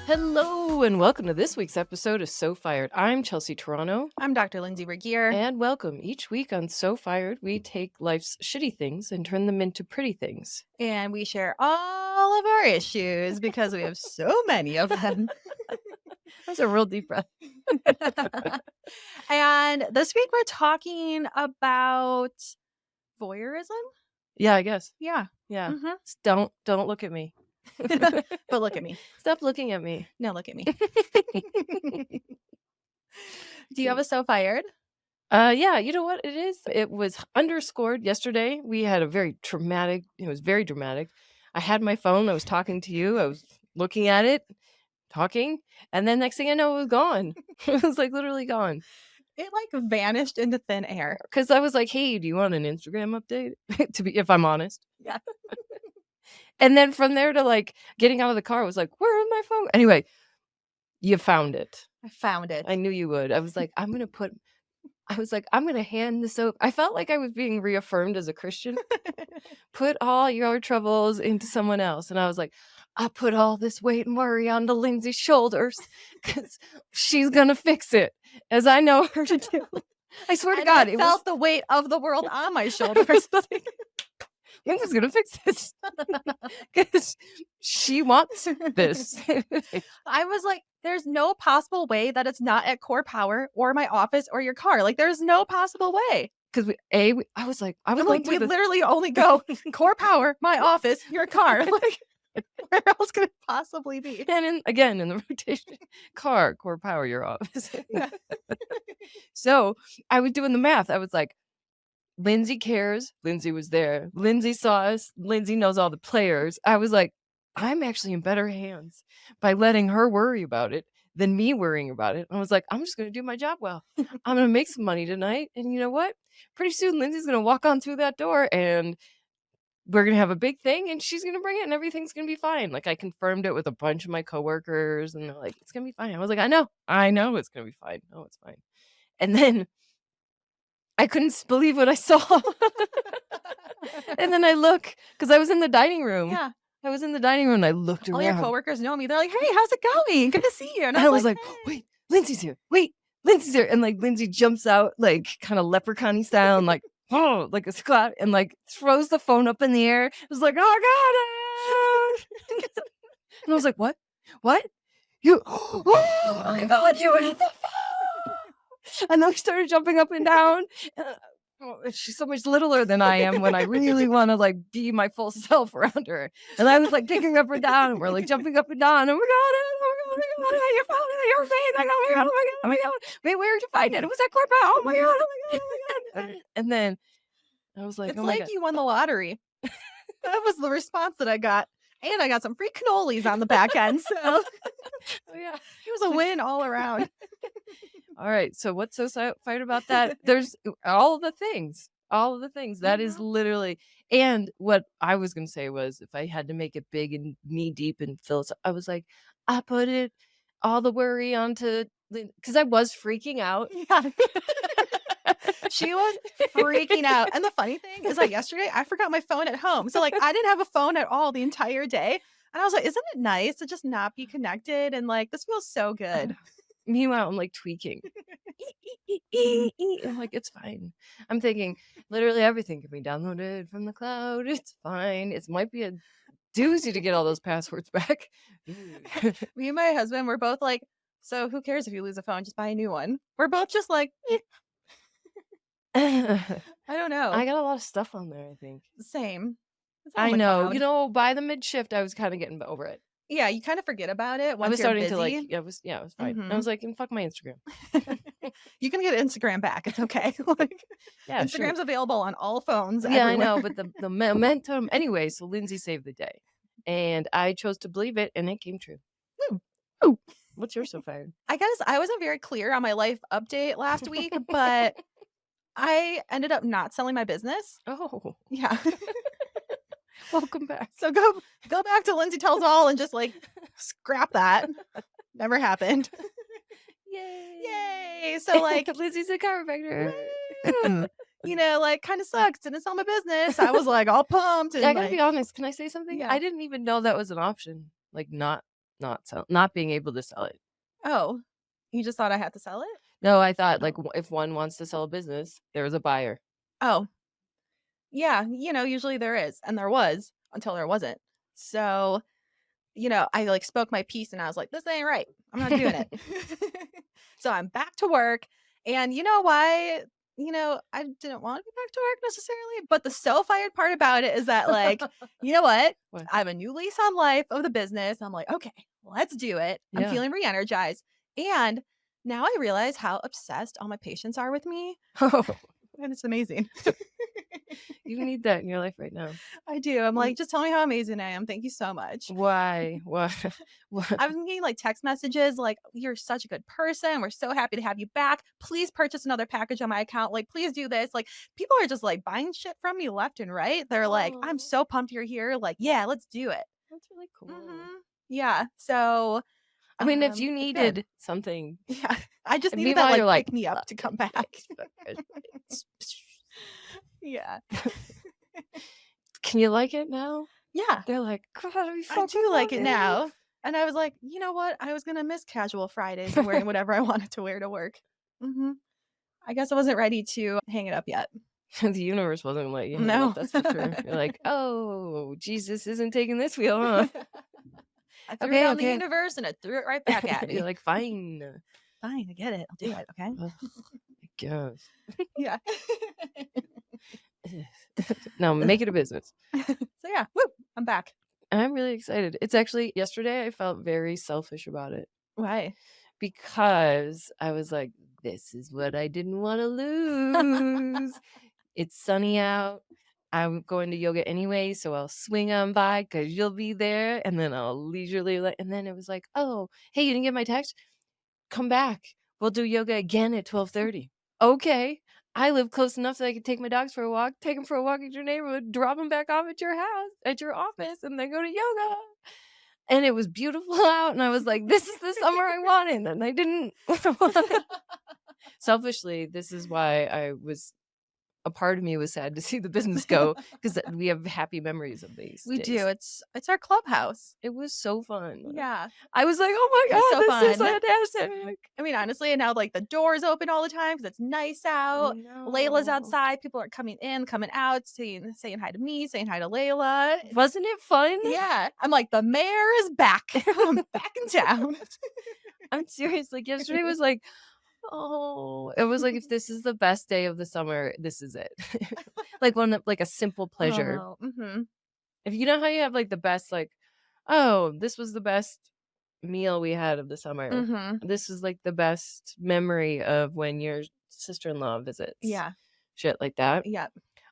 Hello and welcome to this week's episode of So Fired. I'm Chelsea Toronto. I'm Dr. Lindsay Regier. And welcome. Each week on So Fired, we take life's shitty things and turn them into pretty things. And we share all of our issues because we have so many of them. That's a real deep breath. And this week we're talking about voyeurism. Yeah, I guess. Yeah. Yeah. Mm-hmm. Don't look at me. But look at me. Stop looking at me. No, look at me. Do you have a So Fired? Yeah, you know what it is? It was underscored yesterday. We had a very traumatic, it was very dramatic. I had my phone, I was talking to you, I was looking at it, talking, and then next thing I know, it was gone. It was like literally gone. It like vanished into thin air. Because I was like, hey, do you want an Instagram update? If I'm honest. Yeah. And then from there to like getting out of the car, I was like, where is my phone? Anyway, you found it. I found it. I knew you would. I was like, I'm going to hand this over. I felt like I was being reaffirmed as a Christian. Put all your troubles into someone else. And I was like, I put all this weight and worry onto Lindsay's shoulders because she's going to fix it as I know her to do. I swear to God. I felt the weight of the world on my shoulders. Lindsay's going to fix this because she wants this. I was like, there's no possible way that it's not at Core Power or my office or your car. Like, there's no possible way. Because I was like, we literally only go Core Power, my office, your car. Like, where else could it possibly be? And in the rotation, core power, your office. Yeah. So I was doing the math. I was like, Lindsay cares. Lindsay was there. Lindsay saw us. Lindsay knows all the players. I was like, I'm actually in better hands by letting her worry about it than me worrying about it. I was like, I'm just going to do my job well. I'm going to make some money tonight. And you know what? Pretty soon, Lindsay's going to walk on through that door and we're going to have a big thing and she's going to bring it and everything's going to be fine. Like I confirmed it with a bunch of my coworkers and they're like, it's going to be fine. I was like, I know it's going to be fine. No, it's fine. And then I couldn't believe what I saw. And then I look, because I was in the dining room. Yeah. I was in the dining room and I looked around. All your coworkers know me. They're like, hey, how's it going? Good to see you. And I was like, wait, Lindsay's here. Wait, Lindsay's here. And like Lindsay jumps out like kind of leprechaun-y style and like, oh, like a squat and like throws the phone up in the air. It was like, oh God. And I was like, what? You, oh my God, you hit the phone. And then we started jumping up and down. She's so much littler than I am when I really want to like be my full self around her. And I was like kicking up and down and we're like jumping up and down. And oh my God, your phone, your face. Oh my God. Wait, where did you find it? It was at Corporate. Oh my God. Oh my God. And then I was like, it's like you won the lottery. That was the response that I got. And I got some free cannolis on the back end. So oh yeah, it was a win all around. All right. So what's so fired about that? There's all the things. That is literally. And what I was going to say was if I had to make it big and knee deep and philosophical, I was like, I put it all the worry onto because I was freaking out. Yeah. She was freaking out. And the funny thing is like yesterday, I forgot my phone at home. So like I didn't have a phone at all the entire day. And I was like, isn't it nice to just not be connected? And like, this feels so good. Meanwhile, I'm like tweaking. I'm like, it's fine. I'm thinking literally everything can be downloaded from the cloud. It's fine. It might be a doozy to get all those passwords back. Me and my husband were both like, so who cares if you lose a phone? Just buy a new one. We're both just like, I don't know. I got a lot of stuff on there, I think. Same. I know. You know, by the mid-shift, I was kind of getting over it. Yeah, you kind of forget about it once I was you're starting busy. to like, it was fine. Mm-hmm. I was like, fuck my Instagram. You can get Instagram back. It's okay. Like, yeah, Instagram's available on all phones. Yeah, everywhere. I know, but the momentum. Anyway, so Lindsay saved the day, and I chose to believe it, and it came true. Ooh. What's yours so fired? I guess I wasn't very clear on my life update last week, but I ended up not selling my business. Oh, yeah. Welcome back. So go back to Lindsay Tells All and just like scrap that. Never happened. Yay. So like Lindsay's a chiropractor. You know, like kind of sucks. Didn't sell my business. I was like all pumped. And I gotta be honest. Can I say something? Yeah. I didn't even know that was an option. Like not not being able to sell it. Oh, you just thought I had to sell it? No, I thought Oh. like if one wants to sell a business, there was a buyer. Oh, yeah, usually there is, and there was until there wasn't. So, I, like, spoke my piece and I was like, "This ain't right. I'm not doing it." So I'm back to work, and you know why? I didn't wanna be back to work necessarily, but the so fired part about it is that, like, you know what? What? I have a new lease on life of the business. I'm like, "Okay, let's do it." I'm Yeah. feeling re-energized, and now I realize how obsessed all my patients are with me, Oh, and it's amazing. you need that in your life right now. I do. I'm Mm, like, "Just tell me how amazing I am. Thank you so much." Why? What? What? I've been getting, like, text messages like, "You're such a good person. We're so happy to have you back. Please purchase another package on my account. Like, please do this." Like, people are just, like, buying shit from me left and right. They're like, "I'm Oh, so pumped you're here." Like, "Yeah, let's do it." that's really cool. Mhm. Yeah. So, I mean, if you it's good. needed something, Yeah. I just and needed that, meanwhile you're like, like, pick me up "Fuck to it, come back. it's- Yeah. can you like it now?" Yeah. They're like, "God, we I fucking do love like it it." now. And I was like, "You know what? I was gonna miss casual Fridays and wearing whatever I wanted to wear to work." Mhm. I guess I wasn't ready to hang it up yet. The universe wasn't gonna let you hang it up, No. that's for sure. You're like, "Oh, Jesus isn't taking this wheel, huh? I threw it Okay, out in the okay." universe and it threw it right back at You're me. like, "Fine." Fine, I get it. I'll do it, okay? Ugh, I guess. Yeah. No, make it a business. So yeah, woo, I'm back. I'm really excited. It's actually yesterday I felt very selfish about it Why? because I was like, "This is what I didn't wanna lose." It's sunny out. I'm going to yoga anyway, so I'll swing on by because 'cause you'll be there, and then I'll leisurely and then it was like, "Oh, hey, you didn't get my text? Come back. We'll do yoga again at 12:30." "Okay." I live close enough that I could take my dogs for a walk, take them for a walk at your neighborhood, drop them back off at your house at your office, and then go to yoga. And it was beautiful out, and I was like, "This is the summer I wanted," and I didn't. Selfishly, this is why a part of me was sad to see the business go because we have happy memories of these We do. days. It's our clubhouse. It was so fun. Yeah. I was like, "Oh my It's god, so this is fun. fantastic." I mean, honestly, and now like the doors open all the time because it's nice I out. Layla's know. outside. People are coming in, coming out, saying hi to me, saying hi to Layla. Wasn't it fun? Yeah. I'm like, the mayor is back. I'm back in town. I'm serious, like, yesterday was like, "Oh," it was like, if this is the best day of the summer, this is it. Like a simple pleasure. Oh, mhm. If you know how you have, like, the best, like, "Oh, this was the best meal we had of the summer. Mhm. This is, like, the best memory of when your sister-in-law visits." Yeah. Shit like that. Yep.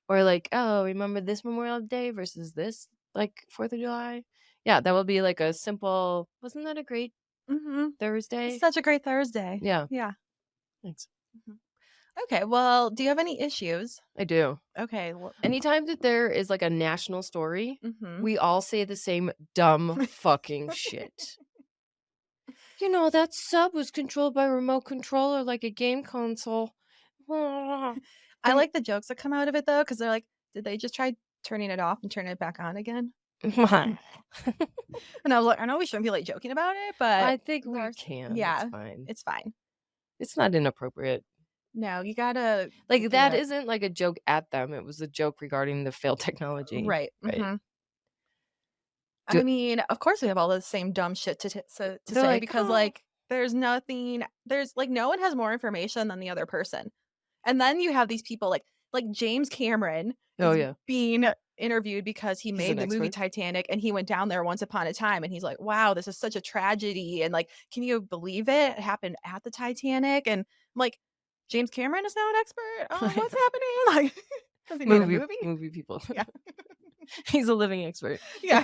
Or like, "Oh, remember this Memorial Day versus this, like, 4th of July?" Yeah, that would be like a simple, "Wasn't that a great Mhm. It's Thursday?" such a great Thursday. Yeah, Yeah. thanks. Mhm. Okay, well, do you have any issues? I do. Okay, well, Anytime that there is, like, a national story, mhm. we all say the same dumb fucking shit. "You know, that sub was controlled by a remote controller like a game console." I And like the jokes that come out of it though, because 'cause they're like, "Did they just try turning it off and turn it back on again?" And I was like, "I know we shouldn't be, like, joking about it, but I think we there's." can, it's Yeah, fine. it's fine. It's not inappropriate. No, you gotta Like, do that it. isn't, like, a joke at them, it was a joke regarding the failed technology, Right, right? mhm. Do I mean, of course we have all the same dumb shit to they're say like, because, "Oh." like, there's like, no one has more information than the other person. And then you have these people like James Cameron Oh, is yeah. being interviewed because he He's made an the movie expert. Titanic and he went down there once upon a time and he's like, "Wow, this is such a tragedy." And like, "Can you believe it? It happened at the Titanic." And I'm like, "James Cameron is now an expert on what's happening?" Like, because he made a movie? Movie people. Yeah. He's a living expert. Yeah.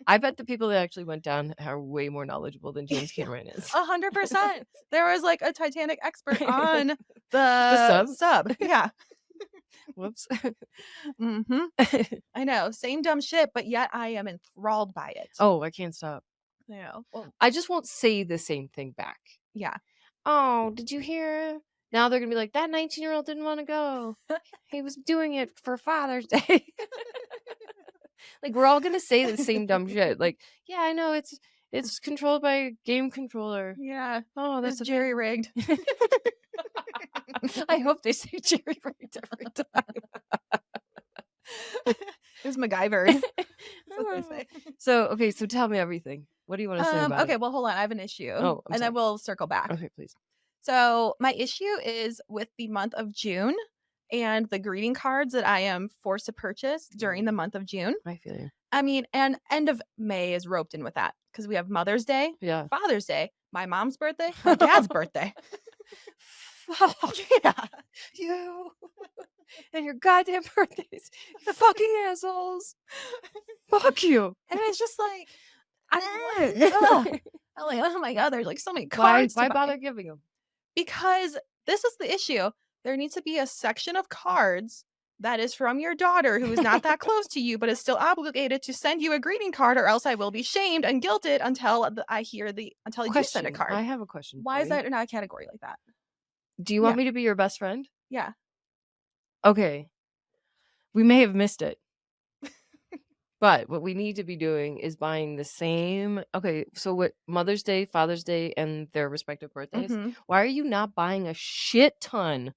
I bet the people that actually went down are way more knowledgeable than James Yeah, Cameron is. 100%. There was, like, a Titanic expert on The the sub? sub. Yeah. Whoops. Mhm. I know, same dumb shit, but yet I am enthralled by it. Oh, I can't stop. Yeah. Well, I just won't say the same thing back. yeah. "Oh, did you hear?" Now they're gonna be like, "That 19-year-old didn't wanna go. He was doing it for Father's Day." Like, we're all gonna say the same dumb shit. Like, "Yeah, I know It's controlled by a game controller. Yeah. Oh, It's that's jerry rigged. I hope they say jerry rigged every time. It's MacGyvered. That's what they say. So, okay, so tell me everything. What do you want to say about Okay, it? well, hold on. I have an issue. Oh, I'm And sorry. then we'll circle back. Okay, please. So, my issue is with the month of June and the greeting cards that I am forced to purchase during the month of June. I feel you. I mean, and end of May is roped in with that because we have Mother's Day, Yeah. Father's Day, my mom's birthday, my dad's birthday. Fuck Yeah. you and your goddamn birthdays. You fucking assholes. Fuck you. And it's just like, I'm like, oh my God, there's like so many cards. Why to buy. bother giving them? Because this is the issue. There needs to be a section of cards that is from your daughter who is not that close to you, but is still obligated to send you a greeting card, or else I will be shamed and guilted until you send a card. I have a question. Why for is you. that not a category like that? Do you want Yeah. me to be your best friend? Yeah. Okay. We may have missed it. But what we need to be doing is buying the same. Okay, so what Mother's Day, Father's Day, and their respective birthdays, Mhm. why are you not buying a shit ton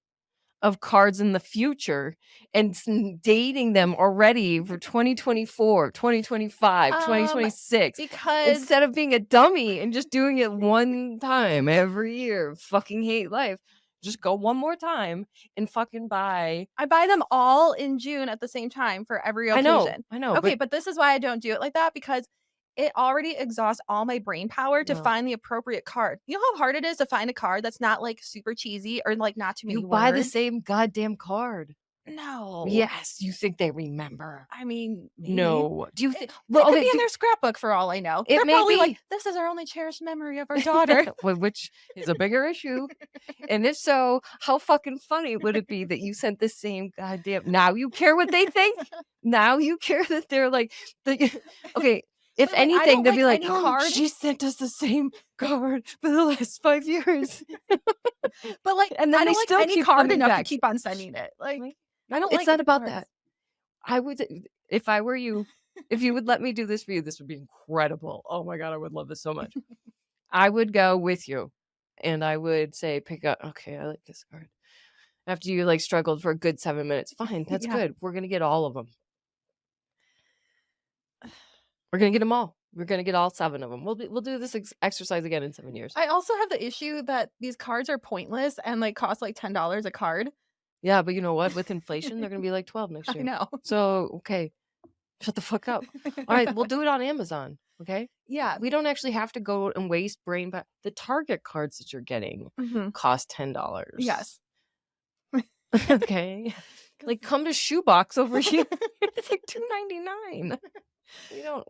of cards in the future and dating them already for 2024, 2025, 2026 Because instead of being a dummy and just doing it one time every year? Fucking hate life. Just go one more time and fucking buy. I buy them all in June at the same time for every I occasion. know. Okay, but this is why I don't do it like that, because it already exhausts all my brain power to No. find the appropriate card. You know how hard it is to find a card that's not like super cheesy or like not too many You buy the words? same goddamn card. No. Yes, you think they remember. I mean, maybe. No. Do you It, think it could be in their scrapbook for all I know. It They're may probably be. like, this is our only cherished memory of our daughter. Which is a bigger issue. And if so, how fucking funny would it be that you sent the same goddamn. Now you care what they think? Now you care that they're like. Okay, if But, like, I anything, don't they'd be like like, any card. she sent us the same card for the last 5 years. But like, And then I they don't like still any keep card coming enough to back. keep on sending it. Like, I don't It's like not any about cards. that. I would, if I were you, if you would let me do this for you, this would be incredible. Oh my God, I would love this so much. I would go with you and I would say, pick up, okay, I like this card. After you like struggled for a good 7 minutes, fine, that's Yeah. good. We're going to get all of them. We're going to get them all. We're going to get all 7 of them. We'll do this exercise again in 7 years. I also have the issue that these cards are pointless and like cost like $10 a card. Yeah, but you know what? With inflation, they're going to be like 12 next year. I know. So, okay, shut the fuck up. All right, we'll do it on Amazon. Okay. Yeah. We don't actually have to go and waste brain. But the Target cards that you're getting cost $10. Yes. Okay. Like come to Shoebox over here. It's like $2.99.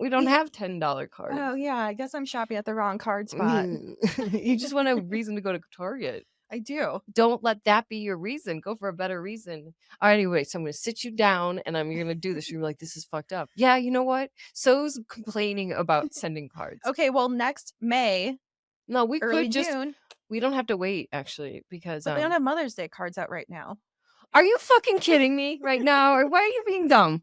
We don't have $10 cards. Oh yeah, I guess I'm shopping at the wrong card spot. You just want a reason to go to Target. I do. Don't let that be your reason. Go for a better reason. All right, anyway, so I'm going to sit you down and you're going to do this. You're like, this is fucked up. Yeah, you know what? So's complaining about sending cards. Okay, well, next May. No, we early could just. June. We don't have to wait, actually, because. But they don't have Mother's Day cards out right now. Are you fucking kidding me right now? Or why are you being dumb?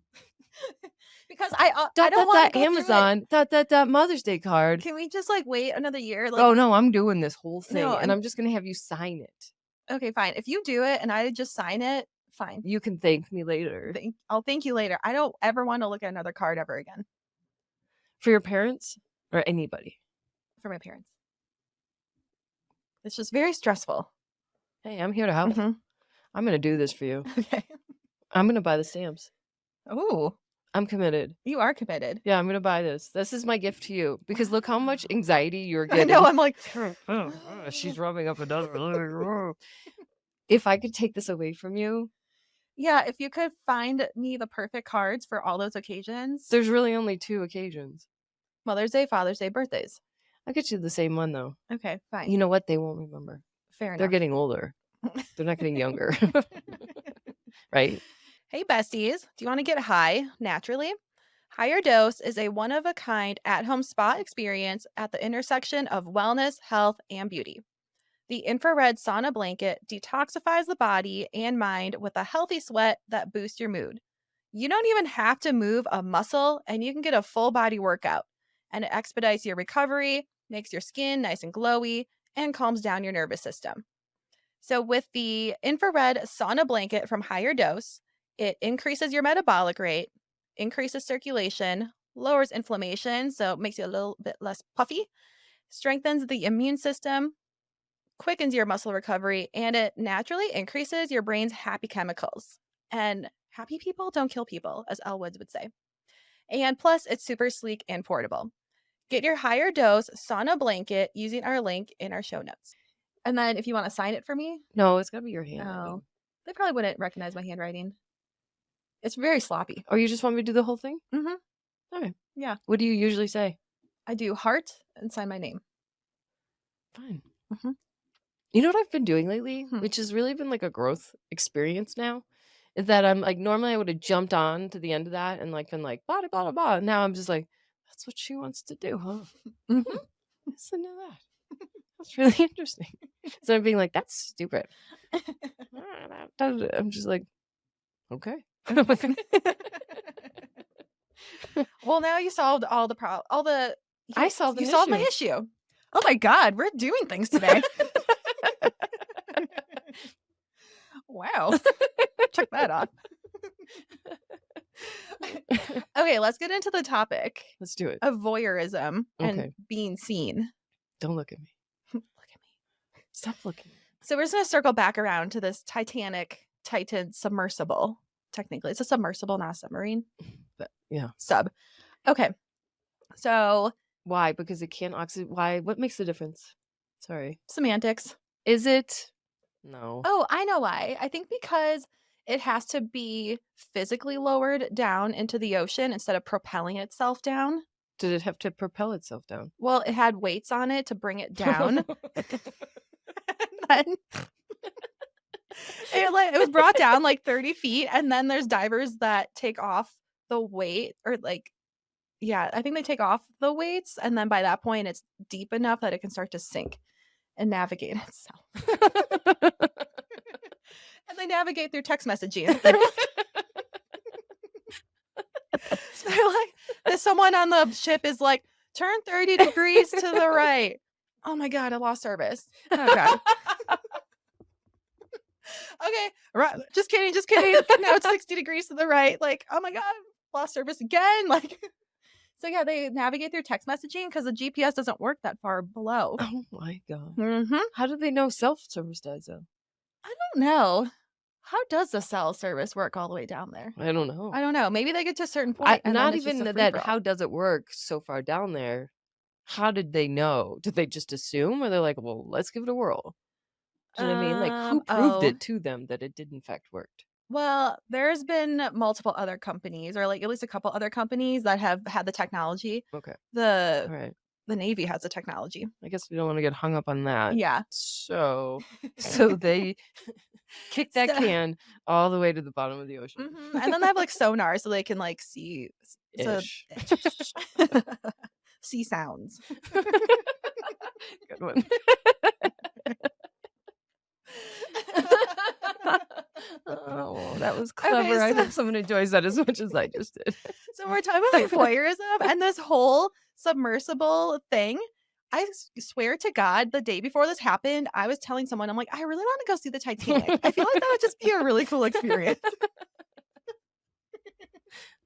Because I don't want to Amazon that Mother's Day card. Can we just like wait another year? Like, oh no, I'm doing this whole thing, No, and I'm just gonna have you sign it. Okay, fine. If you do it and I just sign it, fine. You can thank me later. I'll thank you later. I don't ever want to look at another card ever again. For your parents or anybody? For my parents. It's just very stressful. Hey, I'm here to help. Mhm. I'm gonna do this for you. Okay. I'm gonna buy the stamps. Oh, I'm committed. you are committed. Yeah, I'm gonna buy this. This is my gift to you because look how much anxiety you're I getting. know. I'm like, she's rubbing up another. If I could take this away from you, yeah. If you could find me the perfect cards for all those occasions. there's really only 2 occasions. Mother's Day, Father's Day, birthdays. I'll get you the same one though. Okay, fine. You know what? They won't remember. Fair enough. They're getting older. They're not getting younger. Right? Hey, besties. Do you want to get high naturally? HigherDose is a one-of-a-kind at-home spa experience at the intersection of wellness, health, and beauty. The infrared sauna blanket detoxifies the body and mind with a healthy sweat that boosts your mood. You don't even have to move a muscle, and you can get a full body workout. and it expedites your recovery, makes your skin nice and glowy, and calms down your nervous system. So, with the infrared sauna blanket from HigherDose, it increases your metabolic rate, increases circulation, lowers inflammation, so it makes you a little bit less puffy, strengthens the immune system, quickens your muscle recovery, and it naturally increases your brain's happy chemicals. And happy people don't kill people, as Elle Woods would say. And plus, it's super sleek and portable. Get your higher dose sauna blanket using our link in our show notes. And then if you want to sign it for me, No, it's gotta be your handwriting. oh, they probably wouldn't recognize my handwriting. It's very sloppy. Oh, you just want me to do the whole thing? Mm-hmm. Okay. Yeah. What do you usually say? I do heart and sign my name. Fine. Mhm. You know what I've been doing lately, Hmm. which has really been like a growth experience now, is that I'm like normally I would have jumped on to the end of that and like been like blah blah blah blah. Now I'm just like, that's what she wants to do, huh? Mhm. Listen to that. That's really interesting. Instead of being like, that's stupid. I'm just like, okay. Well, now you solved all the I solved you an solved my issue. issue. Oh my god, we're doing things today. Wow. Check that off. Okay, let's get into the topic Let's do it. of voyeurism and Okay. being seen. Don't look at me. Look at me. Stop looking. So we're just going to circle back around to this Titanic Titan submersible. Technically, it's a submersible, not a submarine. But, yeah. Sub. Okay. So Why? Because it can't oxidate. Why? What makes the difference? Sorry. semantics. Is it? No. Oh, I know why. I think because it has to be physically lowered down into the ocean instead of propelling itself down. Did it have to propel itself down? Well, it had weights on it to bring it down. And then it was brought down like 30 feet. And then there's divers that take off the weight or like, yeah, I think they take off the weights. And then by that point, it's deep enough that it can start to sink and navigate itself. And they navigate through text messaging. So they're like, someone on the ship is like, turn 30 degrees to the right. Oh my God, I lost service. Oh God. Okay, right. Just kidding. Now it's 60 degrees to the right. Like, oh my God, lost service again. Like, so yeah, they navigate through text messaging because the GPS doesn't work that far below. Oh my god. Mm-hmm. How do they know self-service does though? I don't know. How does the cell service work all the way down there? I don't know. I don't know. Maybe they get to a certain point. And not then it's just even a that. free-for-all. How does it work so far down there? How did they know? Did they just assume, or they're like, well, let's give it a whirl? Do you know what I mean? Like, who proved it to them that it did in fact worked? Well, there's been multiple other companies, or like at least a couple other companies that have had the technology. Okay. The All right. the Navy has the technology. I guess we don't want to get hung up on that. Yeah. So they kick that can all the way to the bottom of the ocean. Mm-hmm. And then they have like sonar so they can like see Ish. see sounds. Good one. Oh, that was clever. Okay, I so- hope someone enjoys that as much as I just did. So we're talking about voyeurism and this whole submersible thing. I swear to God, the day before this happened, I was telling someone, I'm like, I really want to go see the Titanic. I feel like that would just be a really cool experience.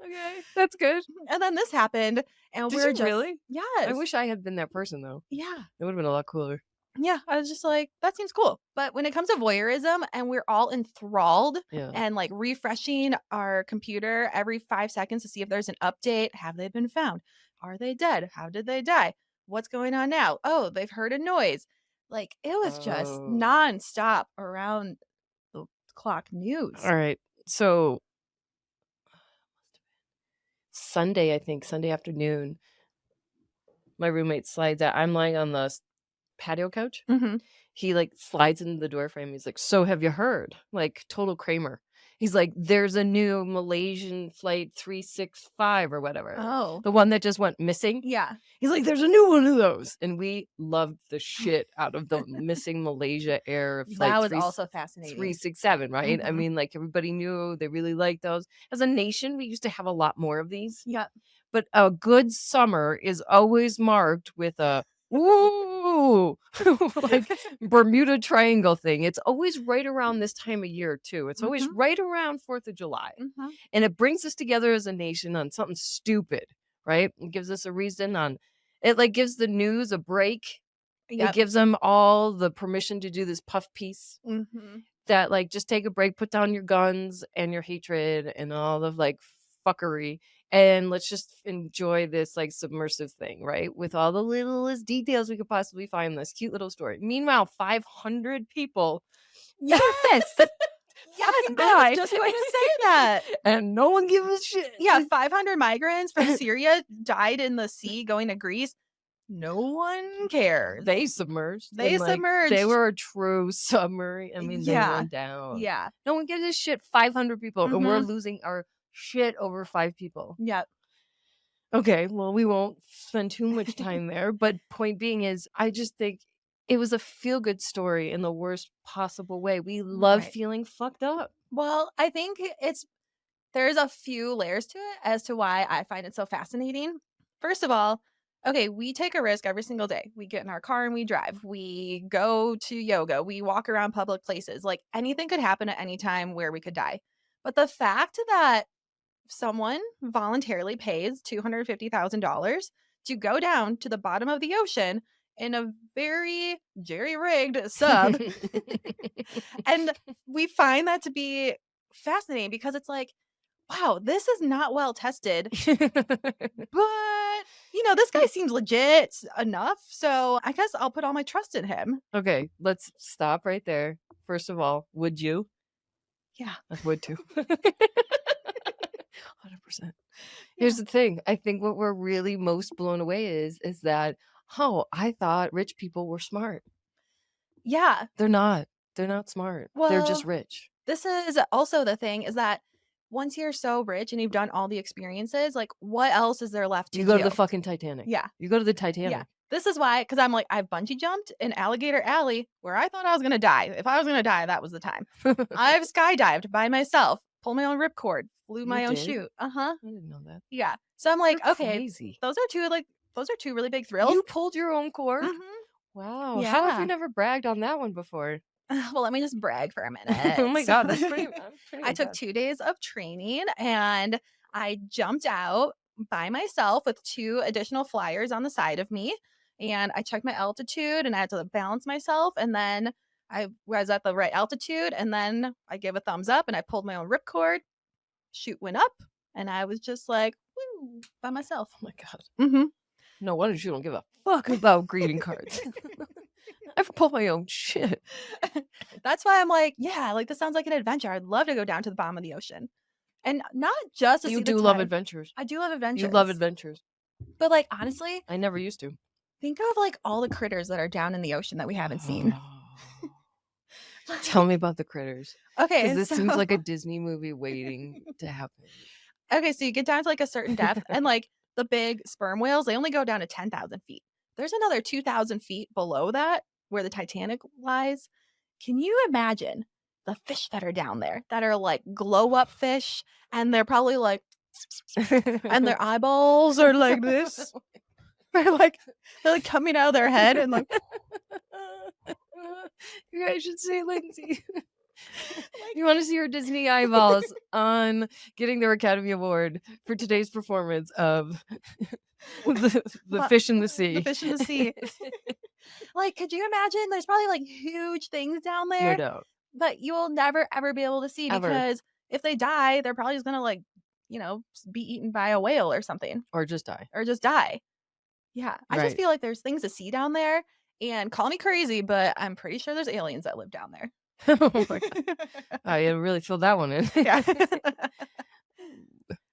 Okay, that's good. And then this happened, and Did we're you just really? yes. I wish I had been that person though. Yeah. It would have been a lot cooler. Yeah, I was just like, that seems cool. But when it comes to voyeurism and we're all enthralled Yeah. and like refreshing our computer every 5 seconds to see if there's an update, have they been found? Are they dead? How did they die? What's going on now? Oh, they've heard a noise. Like it was just Oh. nonstop around the clock news. All right. So Sunday, I think, Sunday afternoon, my roommate slides out. I'm lying on the patio couch. Mm-hmm. He like slides into the door frame. He's like, so have you heard? Like total Kramer. He's like, "There's a new Malaysian flight 365 or whatever, Oh. the one that just went missing." Yeah. He's like, "There's a new one of those," and we loved the shit out of the missing Malaysia Air That flight was also fascinating. 367, right? I Mhm. mean, like, everybody knew, they really liked those. As a nation, we used to have a lot more of these, Yep. but a good summer is always marked with a, "Ooh," like, Bermuda Triangle thing. It's always right around this time of year, too. It's always Mhm. right around 4th of July, Mhm. and it brings us together as a nation on something stupid, right? It gives us a reason on it, like, gives the news a break. It Yep. gives them all the permission to do this puff piece Mhm. that, like, just take a break, put down your guns and your hatred and all of, like, fuckery, and let's just enjoy this, like, submersive thing, right? With all the littlest details we could possibly find in this cute little story. Meanwhile, 500 people Yes! that Yes, fucking I was died. just going to say that. And no one gives a shit. Yeah, 500 migrants from Syria died in the sea going to Greece. No one cares. They submerged, They and, like, they submerged. were a true submarine. I mean, they Yeah. went down. Yeah. No one gives a shit. 500 people, and we're Mhm. losing our shit over 5 people. Yep. Okay, well, we won't spend too much time there, but point being is, I just think it was a feel-good story in the worst possible way. We love Right. feeling fucked up. Well, I think there's a few layers to it as to why I find it so fascinating. First of all, okay, we take a risk every single day. We get in our car and we drive. We go to yoga. We walk around public places. Like anything could happen at any time where we could die. But the fact that someone voluntarily pays $250,000 to go down to the bottom of the ocean in a very jerry-rigged sub, and we find that to be fascinating because it's like, wow, this is not well tested, but this guy seems legit enough. So I guess I'll put all my trust in him. Okay, let's stop right there. First of all, would you? Yeah. I would too. 100%. Here's Yeah. the thing. I think what we're really most blown away is that, oh, I thought rich people were smart. Yeah. They're not. They're not smart. They're just Well, rich. this is also the thing is that once you're so rich and you've done all the experiences, like what else is there left to You go to do? the fucking Titanic. Yeah. You go to the Yeah. Titanic. This is why, because I'm like, I've bungee jumped in Alligator Alley where I thought I was going to die. If I was going to die, that was the time. I've skydived by myself, pulled my own ripcord, flew You my own did? chute. Uh-huh. I didn't know that. Yeah. So I'm like, You're okay, crazy. those are two really big thrills. You pulled your own cord? Mhm. Wow. How have you Yeah. never bragged on that one before? Well, let me just brag for a minute. Oh my god, that's pretty I'm pretty I took impressed. 2 days of training and I jumped out by myself with 2 additional flyers on the side of me, and I checked my altitude and I had to balance myself, and then I was at the right altitude, and then I gave a thumbs up and I pulled my own ripcord, chute went up, and I was just like, "Woo," by myself. Oh my god. Mhm. No wonder you don't give a fuck about greeting cards. I've pulled my own shit. That's why I'm like, yeah, like this sounds like an adventure. I'd love to go down to the bottom of the ocean. And not just to You see the do love tide. adventures. I do love You love adventures. adventures. But like honestly, I never used to. think of like all the critters that are down in the ocean that we haven't seen. Tell me about the critters. Because Okay, this so seems like a Disney movie waiting to happen. okay, so you get down to like a certain depth, and like the big sperm whales, they only go down to 10,000 feet. There's another 2,000 feet below that where the Titanic lies. Can you imagine the fish that are down there that are like glow up fish, and they're probably like, and their eyeballs are like this. They're like coming out of their head and like You guys should see Lindsay. You want to see her Disney eyeballs on getting their Academy Award for today's performance of the Well, fish in the sea. the fish in the sea. Like, could you imagine? There's probably like huge things down No there, doubt. but you will never ever be able to see Ever. because if they die, they're probably just gonna like, be eaten by a whale or something, Or just die. or just die. Yeah, I just Right. feel like there's things to see down there. And call me crazy, but I'm pretty sure there's aliens that live down there. Oh my god. I really filled that one in. Yeah.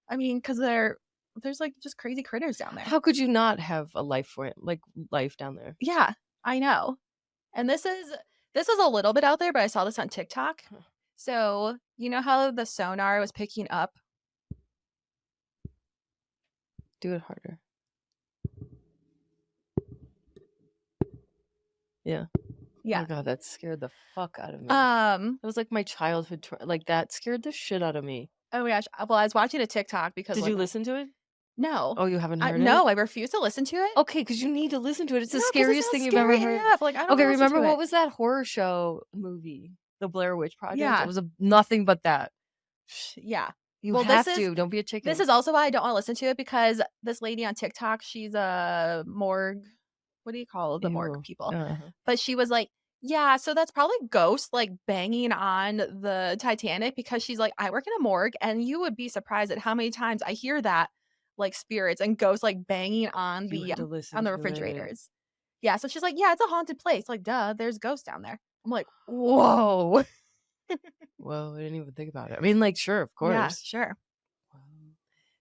I mean, because there's like just crazy critters down there. How could you not have a life for it? Like life down there? Yeah, I know. And this is a little bit out there, but I saw this on TikTok. So, you know how the sonar was picking up? Do it harder. Yeah. Yeah. Oh god, that scared the fuck out of me. Um, It was like my childhood like that scared the shit out of me. oh my gosh. Well, I was watching a TikTok because Did like you listen to it? no. Oh, you haven't heard it? No, I refuse to listen to it. Okay, because you need to listen to it. It's the No, because it scariest sounds thing you've ever scary heard. AF. Like, I don't Okay, wanna listen remember to what it. was that horror show movie? The Blair Witch Project? Yeah. It was nothing but that. Yeah. You Well, have to. Don't be a this chicken. is also why I don't wanna listen to it because this lady on TikTok, she's a morgue what do you call the morgue Ew. people? Uh-huh. But she was like, "Yeah, so that's probably ghosts, like, banging on the Titanic," because she's like, "I work in a morgue, and you would be surprised at how many times I hear that, like, spirits and ghosts, like, banging You had to listen on the to it. refrigerators." Yeah, so she's like, "Yeah, it's a haunted place." Like, "Duh, there's ghosts down there." I'm like, "Whoa." Well, I didn't even think about it. I mean, like, sure, of Yeah, course. sure. Wow.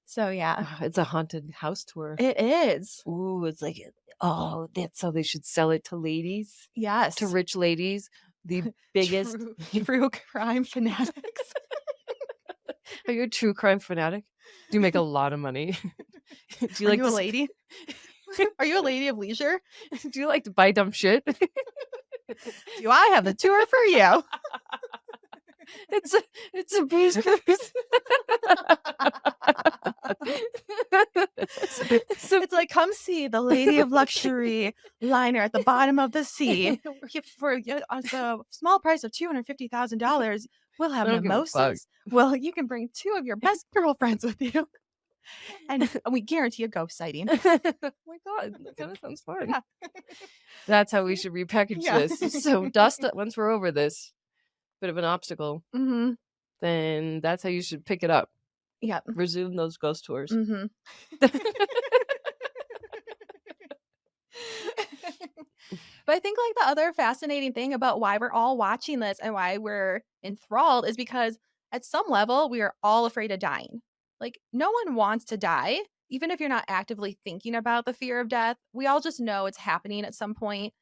So, yeah. It's a haunted house tour. It is. Ooh, it's like, oh, that's how they should sell it to ladies, to Yes. rich ladies. The biggest. True crime fanatics. Are you a true crime fanatic? Do you make a lot of money? Do you Are like you a to lady? Are you a lady of leisure? do you like to buy dumb shit? Do I have the tour for you? It's a booze cruise. It's like, come see the lady of luxury liner at the bottom of the sea. For the small price of $250,000, we'll have I don't give a fuck. mimosas. Well, you can bring 2 of your best girlfriends with you. And we guarantee a ghost sighting. Oh my god, that kind of sounds fun. Yeah. That's how we should repackage Yeah. this. So dust once we're over this bit of an obstacle, Mhm. then that's how you should pick it up. Yep. Resume those ghost tours. Mhm. But I think like the other fascinating thing about why we're all watching this and why we're enthralled is because at some level we are all afraid of dying. Like no one wants to die, even if you're not actively thinking about the fear of death. We all just know it's happening at some point.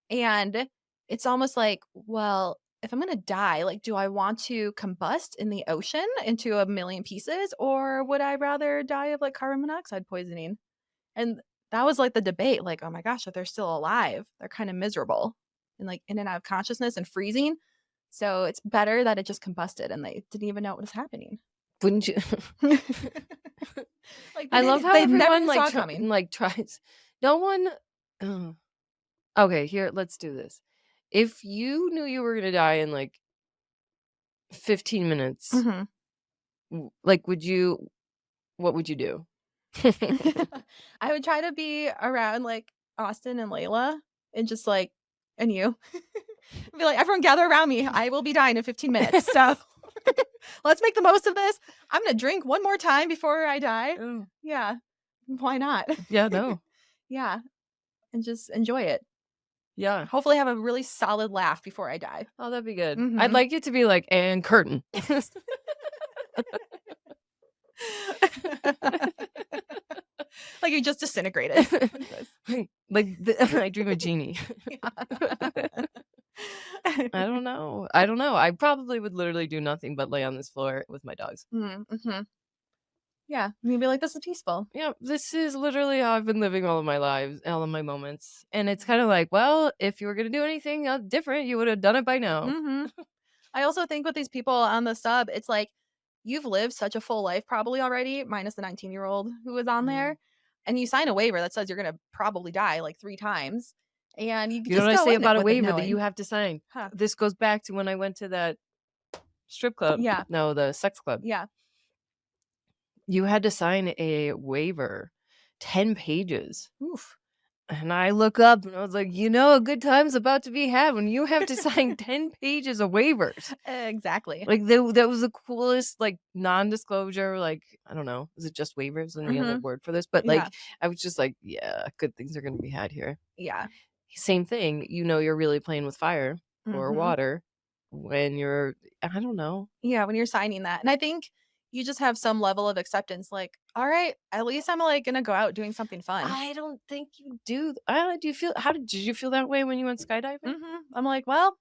And it's almost like, well, if I'm going to die, like do I want to combust in the ocean into a million pieces or would I rather die of like carbon monoxide poisoning? And that was, like, the debate, like, "Oh my gosh, if they're still alive, they're kinda miserable and, like, in and out of consciousness and freezing, so it's better that it just combusted and they didn't even know what was happening." Wouldn't you? Like, I love how they never everyone even saw it coming. like tries. No one. Okay, here, let's do this. If you knew you were gonna die in like 15 minutes, Mhm. like, what would you do? I would try to be around, like, Austin and Layla and just, like and you. Be like, "Everyone gather around me. I will be dying in 15 minutes, so let's make the most of this. I'm gonna drink one more time before I die." Oh, Yeah. Why not? yeah, no. Yeah, and just enjoy it. Yeah. Hopefully have a really solid laugh before I die. Oh, that'd be good. I'd Mhm. like it to be like, and curtain. Like you just disintegrated. Like, I dream a genie. I don't know. I don't know. I probably would literally do nothing but lay on this floor with my dogs. Mhm. Yeah, you'd be like, "This is peaceful." Yeah, this is literally how I've been living all of my lives, all of my moments. And it's kind of like, well, if you were going to do anything different, you would have done it by now. Mhm. I also think with these people on the sub, it's like you've lived such a full life probably already, minus the 19-year-old who was on Mm. there, and you sign a waiver that says you're gonna probably die like 3 times, and you You know just what I go say in it about a with it waiver that you knowing have to sign? Huh. This goes back to when I went to that strip club. Yeah. No, the sex club. Yeah. You had to sign a waiver, 10 pages. Oof. And I look up and I was like, a good time's about to be had when you have to sign 10 pages of waivers. Exactly. Like, that was the coolest, like, non-disclosure, like, I don't know. Is it just waivers? Any other Mhm. word for this? But, Yeah. like, I was just like, yeah, good things are going to be had here. Yeah. Same thing. You're really playing with fire or Mhm. water when you're, I don't know. Yeah, when you're signing that, and I think you just have some level of acceptance, like, "All right, at least I'm, like, gonna go out doing something fun." I don't think you do. I don't, do you feel, did you feel that way when you went skydiving? I'm like, "Well,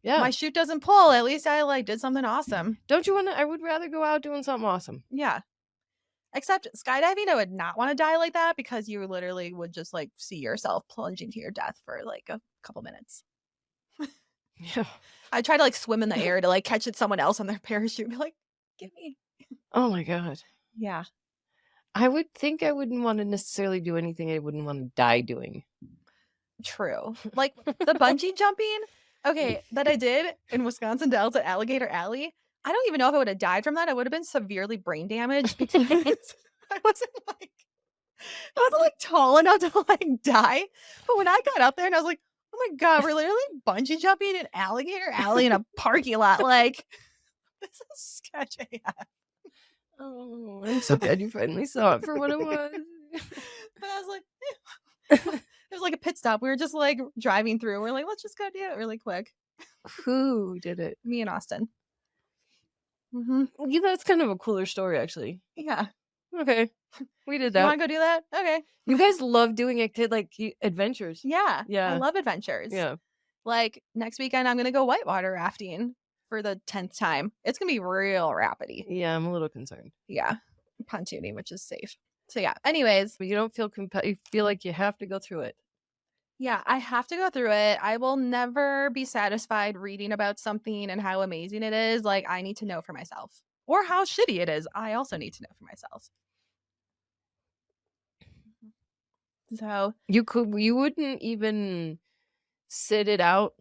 Yeah. My chute doesn't pull. At least I like did something awesome. Don't you want to? I would rather go out doing something awesome. Yeah. Except skydiving, I would not want to die like that because you literally would just like see yourself plunging to your death for like a couple minutes. Yeah. I try to like swim in the air to like catch it someone else on their parachute and be like, give me. Oh my God. Yeah. I would think I wouldn't want to necessarily do anything I wouldn't want to die doing. True. Like the bungee jumping, okay, that I did in Wisconsin Dells at Alligator Alley. I don't even know if I would have died from that. I would have been severely brain damaged because I wasn't like tall enough to like die. But when I got up there and I was like, oh my God, we're literally bungee jumping in Alligator Alley in a parking lot. Like, this is sketch AF. Oh, I'm so glad you finally saw it for what it was. But I was like, it was like a pit stop. We were just like driving through. We're like, let's just go do it really quick. Who did it? Me and Austin. Yeah, that's kind of a cooler story, actually. Yeah. Okay, we did You that. want to go do that? Okay. You guys love doing adventures. Yeah. Yeah. I love adventures. Yeah. Like next weekend, I'm going to go whitewater rafting for the 10th time. It's going to be real rapidy. Yeah, I'm a little concerned. Yeah. Pontooning, which is safe. So yeah. Anyways. But you don't feel you feel like you have to go through it. Yeah, I have to go through it. I will never be satisfied reading about something and how amazing it is. Like, I need to know for myself. Or how shitty it is. I also need to know for myself. So you wouldn't even sit it out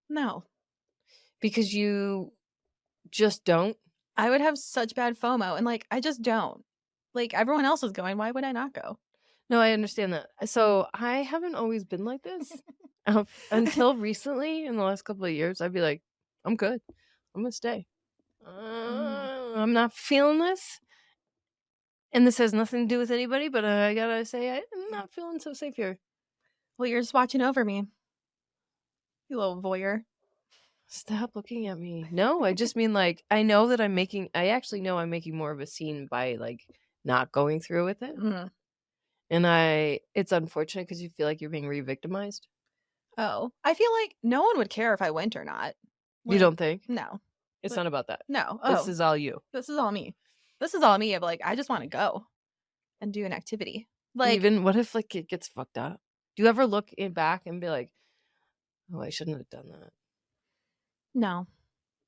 no. because you just don't. I would have such bad FOMO and like I just don't. Like everyone else is going, why would I not go? No, I understand that. So I haven't always been like this. Until recently, in the last couple of years, I'd be like, I'm good. I'm gonna stay. I'm not feeling this. And this has nothing to do with anybody, but I gotta say, I'm not feeling so safe here. Well, you're just watching over me. You little voyeur. Stop looking at me. No, I just mean like, I know that I actually know I'm making more of a scene by like not going through with it. And it's unfortunate because you feel like you're being re-victimized. Oh, I feel like no one would care if I went or not. Like, you don't think? No. It's not about that. No. This is all you. This is all me. This is all me of like, I just want to go and do an activity. Like, even what if like it gets fucked up? Do you ever look back and be like, oh, I shouldn't have done that? No.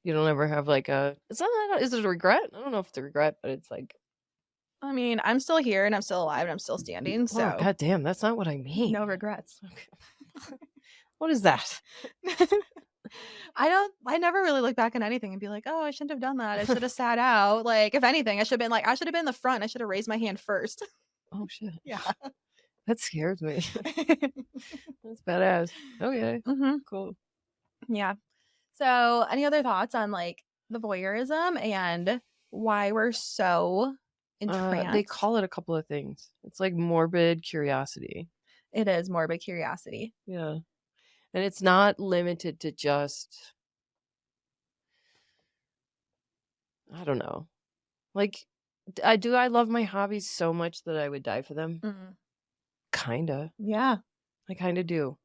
You don't ever have like is it a regret? I don't know if it's a regret, but it's like, I mean, I'm still here and I'm still alive and I'm still standing. So, God damn, that's not what I mean. No regrets. Okay. What is that? I never really look back on anything and be like, oh, I shouldn't have done that. I should have sat out. Like, if anything, I should have been in the front. I should have raised my hand first. Oh shit. Yeah. That scares me. That's badass. Okay. Cool. Yeah. So, any other thoughts on like the voyeurism and why we're so entranced? They call it a couple of things. It's like morbid curiosity. It is morbid curiosity. Yeah. And it's not limited to just, I don't know. Like, I love my hobbies so much that I would die for them. Kinda. Yeah. I kinda do.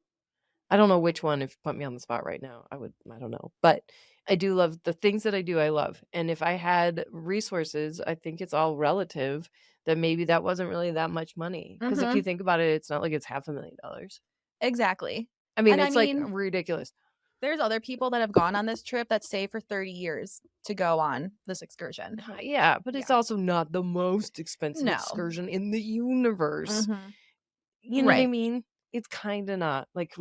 I don't know which one. If you put me on the spot right now, I don't know. But I do love the things that I do. I love. And if I had resources, I think it's all relative that maybe that wasn't really that much money. Because if you think about it, it's not like it's $500,000. Exactly. I mean, it's like ridiculous. There's other people that have gone on this trip that stay for 30 years to go on this excursion. Yeah, but it's also not the most expensive excursion in the universe. You know what I mean? It's kind of not. Like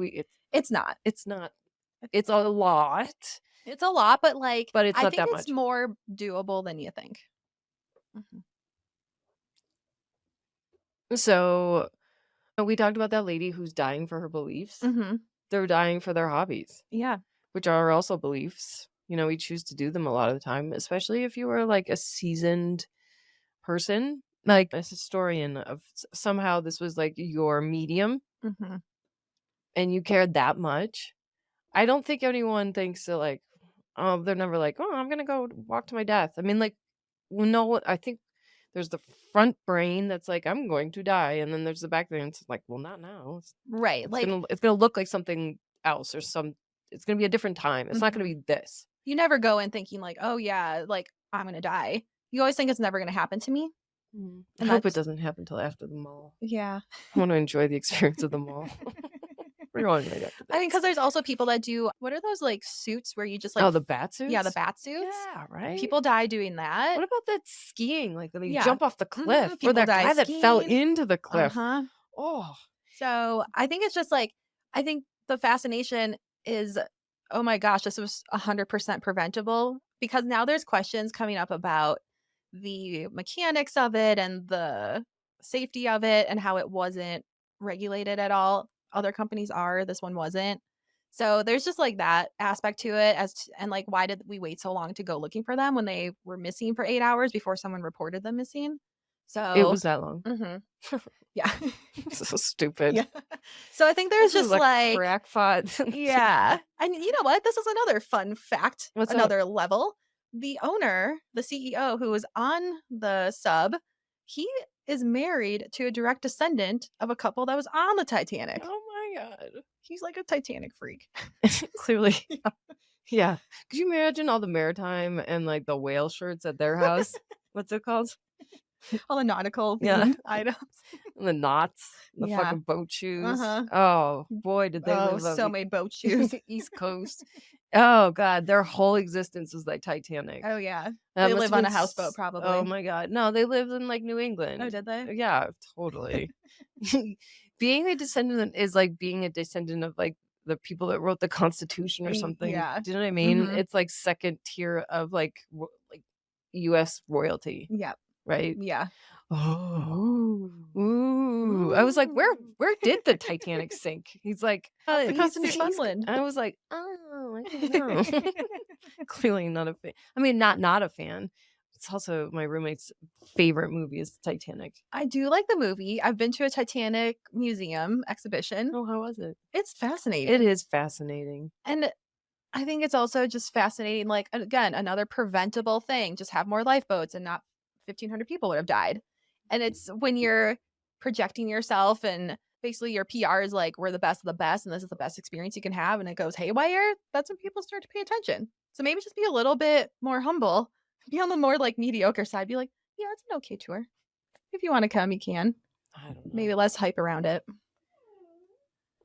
it's not. It's not. It's a lot. It's a lot, but like but it's not I think that it's much. more doable than you think. So we talked about that lady who's dying for her beliefs. They're dying for their hobbies. Yeah. Which are also beliefs. You know, we choose to do them a lot of the time, especially if you are like a seasoned person, like a historian of somehow this was like your medium and you cared that much. I don't think anyone thinks that like, oh, they're never like, oh, I'm going to go walk to my death. I mean, like, no, I think there's the front brain that's like, I'm going to die. And then there's the back brain. It's like, well, not now. Right. It's going to look like something else or It's going to be a different time. It's not going to be this. You never go in thinking like, oh yeah, like I'm gonna die. You always think it's never gonna happen to me. I hope it doesn't happen until after the mall. Yeah. I want to enjoy the experience of the mall. We're going right after that. I mean, because there's also people that do, what are those like suits where you just like, Oh, the bat suits? yeah, the bat suits. Yeah, right. People die doing that. What about that skiing? Like when they Yeah. jump off the cliff, or People that die guy that fell skiing. into the cliff. Uh-huh. Oh, So I think it's just like, I think the fascination is, oh my gosh, this was 100% preventable, because now there's questions coming up about the mechanics of it and the safety of it and how it wasn't regulated at all. Other companies are, this one wasn't. So there's just like that aspect to it, and like, why did we wait so long to go looking for them when they were missing for 8 hours before someone reported them missing? So it was that long. Yeah. So stupid. Yeah. So I think there's This is just a like, crackpot. yeah. And you know what? This is another fun fact. What's up? Another level. The owner, the CEO who was on the sub, he is married to a direct descendant of a couple that was on the Titanic. Oh my god. He's like a Titanic freak. Clearly. Yeah. Could you imagine all the maritime and like the whale shirts at their house? What's it called? All the nautical Yeah. items. And the knots, the Yeah. fucking boat shoes. Uh-huh. Oh boy, did they live up so many boat shoes. East Coast. Oh god, their whole existence was like Titanic. Oh yeah. That They must live have on a been houseboat probably. Oh my god. No, they lived in like New England. Oh, did they? Yeah, totally. Being a descendant is like being a descendant of like the people that wrote the Constitution or something. Yeah. Do you know what I mean? Mhm. It's like second tier of like US royalty, Yeah. right? Yeah. Oh, ooh. I was like, where did the Titanic sink? He's like, The coast of he's- Newfoundland. I was like, oh, I don't know. Clearly not a fan. I mean, not a fan. It's also my roommate's favorite movie is Titanic. I do like the movie. I've been to a Titanic museum exhibition. Oh, how was it? It's fascinating. It is fascinating. And I think it's also just fascinating. Like, again, another preventable thing. Just have more lifeboats and not 1,500 people would have died. And it's when you're projecting yourself and basically your PR is like, we're the best of the best and this is the best experience you can have. And it goes haywire. That's when people start to pay attention. So maybe just be a little bit more humble. Be on the more like mediocre side. Be like, yeah, it's an okay tour. If you want to come, you can. I don't know. Maybe less hype around it.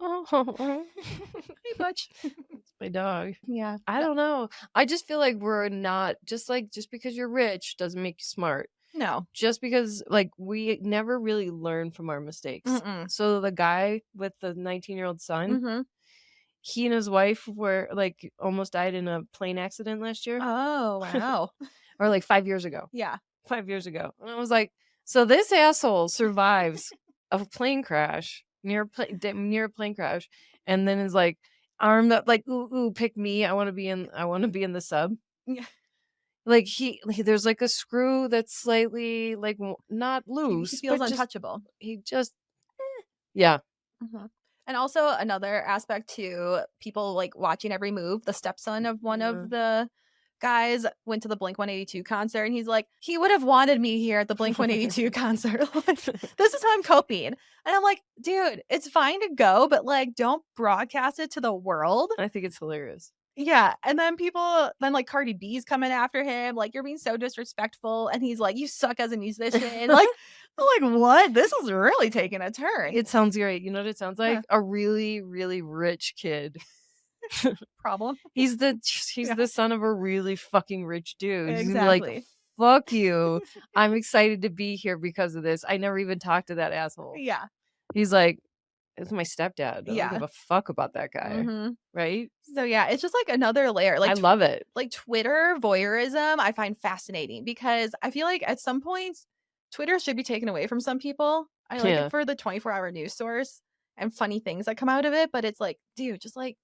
Oh, Hey, Butch. it's my dog. Yeah. I don't know. I just feel like we're not just because you're rich doesn't make you smart. No. Just because like we never really learn from our mistakes. Mm-mm. So the guy with the 19-year-old son, Mm-hmm. he and his wife were like almost died in a plane accident last year. Oh, wow. Or like 5 years ago. Yeah. 5 years ago. And I was like, so this asshole survives a plane crash near a plane crash, and then is like armed up like, ooh, pick me. I want to be in the sub. Yeah. Like he there's like a screw that's slightly like not loose. He feels but untouchable. He just yeah. Mm-hmm. And also another aspect to people like watching every move. The stepson of one of the guys went to the Blink-182 concert, and he's like, he would have wanted me here at the Blink-182 concert. Like, this is how I'm coping. And I'm like, dude, it's fine to go, but like, don't broadcast it to the world. I think it's hilarious. Yeah. And then like Cardi B's coming after him, like, you're being so disrespectful. And he's like, you suck as a musician. Like, I'm like, what? This is really taking a turn. It sounds great. You know what it sounds like? Yeah. A really, really rich kid. Problem. He's the son of a really fucking rich dude. He's gonna be Exactly. like, fuck you. I'm excited to be here because of this. I never even talked to that asshole. Yeah. He's like, it's my stepdad. I don't Yeah. give a fuck about that guy. Mhm. Right? So yeah, it's just like another layer. Like I love it. like Twitter voyeurism, I find fascinating because I feel like at some points Twitter should be taken away from some people. I like Yeah. it for the 24-hour news source and funny things that come out of it, but it's like, dude, just like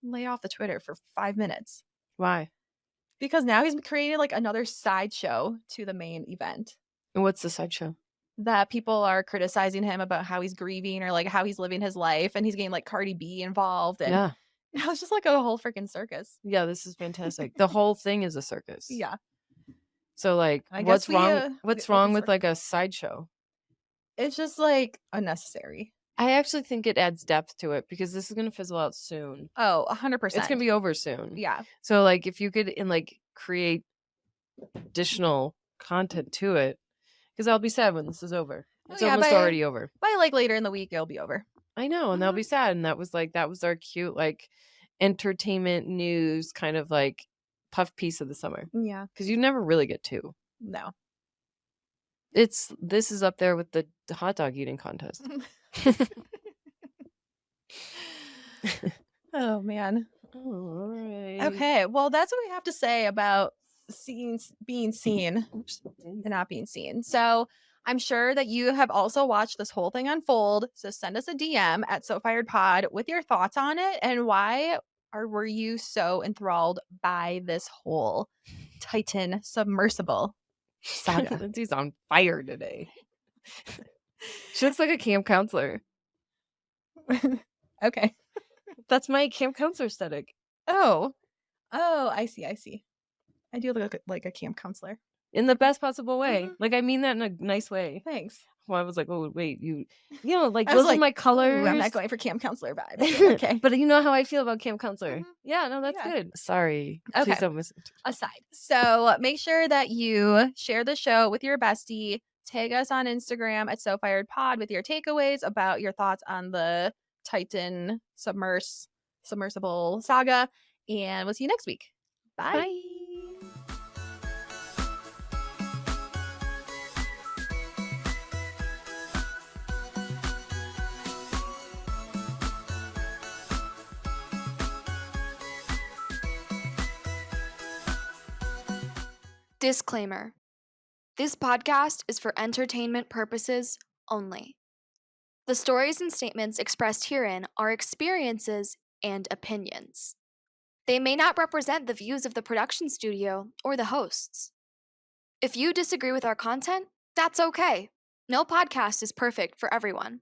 lay off the Twitter for 5 minutes. Why? Because now he's created like another sideshow to the main event. And what's the sideshow? That people are criticizing him about how he's grieving or like how he's living his life, and he's getting like Cardi B involved, and Yeah. now it's just like a whole freaking circus. Yeah, this is fantastic. The whole thing is a circus. Yeah. So like I what's guess wrong what's the wrong open with circuit. like a sideshow? It's just like unnecessary. I actually think it adds depth to it because this is gonna fizzle out soon. Oh, It's gonna 100%. be over soon. Yeah. So, like, if you could create additional content to it, because I'll be sad when this is over. Oh, It's yeah, almost already over. by, like, later in the week, it'll be over. I know, and they'll be sad, and that was our cute, entertainment news kind of, puff piece of the summer. Yeah. Because you never really get 2. No. This is up there with the hot dog eating contest. Oh, man. Alright. Okay, well, that's what we have to say about being seen Oops. and not being seen. So I'm sure that you have also watched this whole thing unfold. So send us a DM at SoFiredPod with your thoughts on it and why were you so enthralled by this whole Titan submersible saga? Lindsay's on fire today. She looks like a camp counselor. Okay. That's my camp counselor aesthetic. Oh, I see. I do look like a camp counselor. In the best possible way. I mean that in a nice way. Thanks. Well, I was like, oh, wait, I those was are my colors. "Ooh, I'm not going for camp counselor vibes. Okay. But you know how I feel about camp counselor. Mhm. Yeah, no, that's Yeah. good. Sorry. Okay. Please don't miss it. Aside. So make sure that you share the show with your bestie. Tag us on Instagram at SoFiredPod with your takeaways about your thoughts on the Titan submersible saga. And we'll see you next week. Bye. Bye. Disclaimer. This podcast is for entertainment purposes only. The stories and statements expressed herein are experiences and opinions. They may not represent the views of the production studio or the hosts. If you disagree with our content, that's okay. No podcast is perfect for everyone.